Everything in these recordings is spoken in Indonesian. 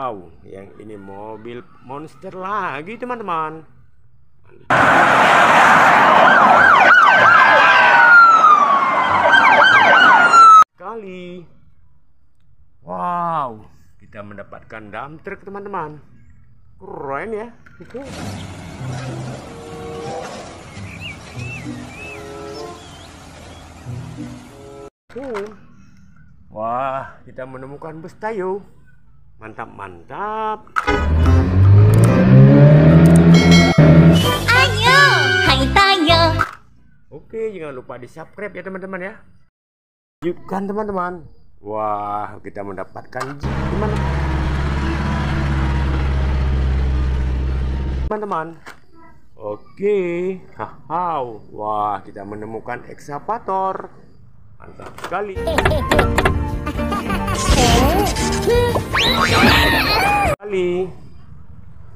Wow, yang ini mobil monster lagi teman-teman. Kali. Wow, kita mendapatkan dump truck teman-teman. Keren ya. Wah, kita menemukan bus Tayo. Mantap. Ayo, hai Tayo. Oke, jangan lupa di subscribe ya teman-teman ya. Lanjutkan teman-teman. Wah, kita mendapatkan jeep teman-teman. Oke, wah, kita menemukan ekskavator. Mantap sekali.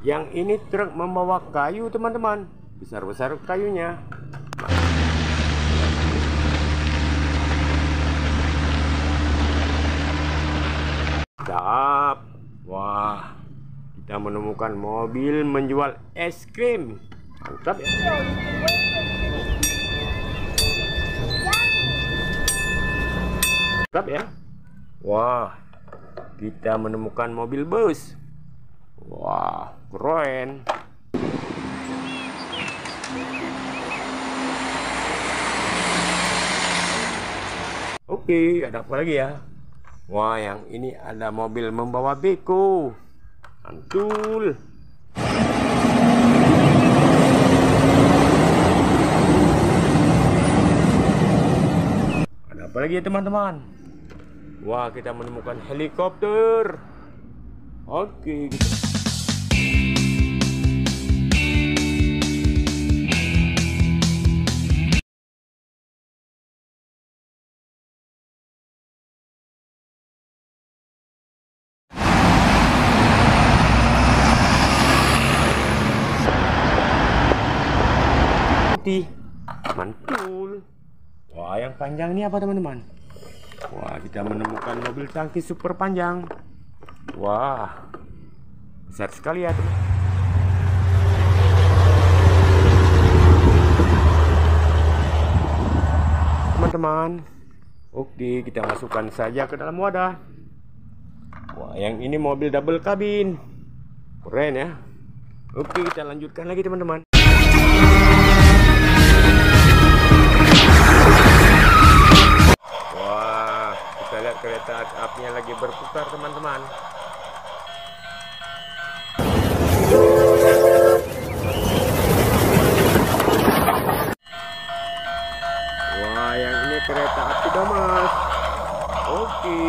Yang ini truk membawa kayu teman-teman. Besar-besar kayunya. Mantap. Wah, kita menemukan mobil menjual es krim. Mantap ya. Mantap ya. Wah, kita menemukan mobil bus. Wah, keren. Oke, ada apa lagi ya? Wah, yang ini ada mobil membawa beko. Mantul. Ada apa lagi ya teman-teman? Wah, kita menemukan helikopter. Oke. Mantul. Wah, yang panjang ini apa teman-teman? Wah, kita menemukan mobil tangki super panjang. Wah, besar sekali ya teman-teman. Oke, kita masukkan saja ke dalam wadah. Wah, yang ini mobil double kabin. Keren ya. Oke, kita lanjutkan lagi teman-teman. Wah, kita lihat kereta apinya lagi berputar teman-teman. Wah, yang ini kereta api Damas. Oke,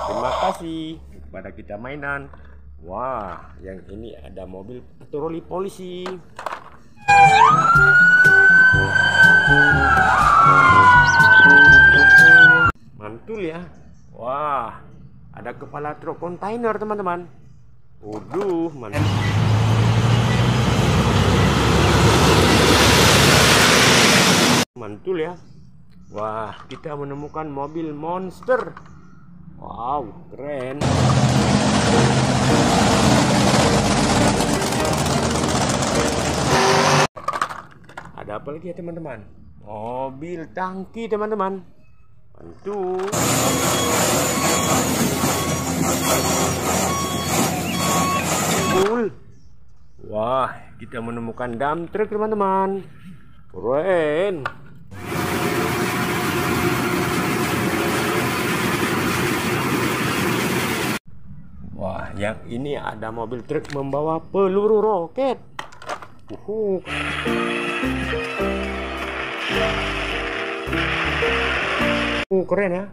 terima kasih kepada kita mainan. Wah, yang ini ada mobil patroli polisi. Mantul ya. Wah, ada kepala truk kontainer teman-teman. Waduh, mantap. Mantul ya. Wah, kita menemukan mobil monster. Wow, keren. Ada apa lagi ya teman-teman? Mobil tangki teman-teman. Mantul. Wah, kita menemukan dump truck teman-teman. Keren. Wah, yang ini ada mobil truk membawa peluru roket. Keren ya.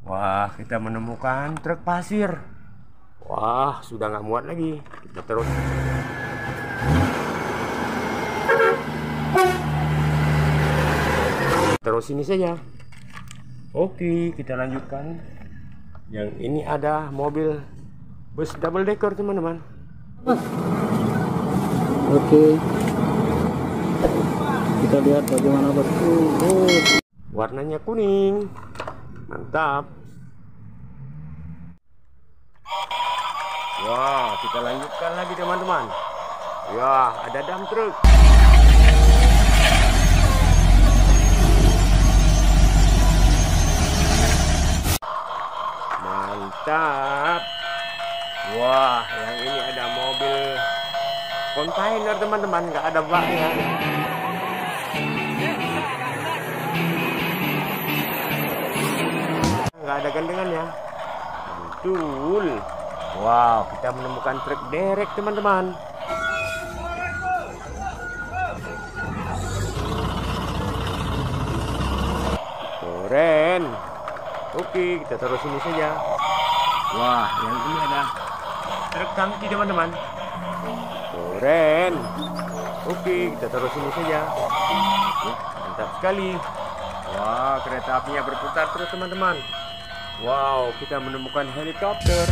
Wah, kita menemukan truk pasir. Wah, sudah nggak muat lagi. Kita terus ini saja. Oke, kita lanjutkan. Yang ini ada mobil bus double decker teman-teman. Oke, kita lihat bagaimana bus. Warnanya kuning. Mantap. Wah, kita lanjutkan lagi teman-teman. Ya, ada dump truck. Mantap. Wah, yang ini ada mobil kontainer teman-teman, nggak ada baknya. Nggak ada gandengannya. Betul. Wow, kita menemukan truk derek teman-teman. Keren. Oke, kita taruh sini saja. Wah, yang ini ada truk tangki teman-teman. Keren. Oke, kita taruh sini saja. Mantap sekali. Wah, kereta apinya berputar terus teman-teman. Wow, kita menemukan helikopter.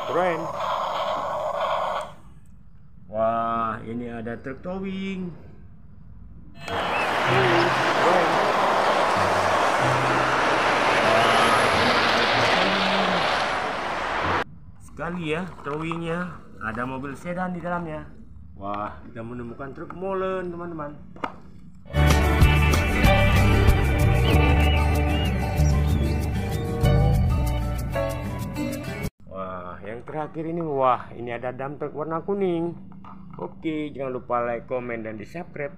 Keren. Wah, ini ada truk towing. Keren. Sekali ya towingnya. Ada mobil sedan di dalamnya. Wah, kita menemukan truk molen teman-teman. Wah, yang terakhir ini, wah, ini ada dump truck warna kuning. Oke, jangan lupa like, komen, dan di subscribe.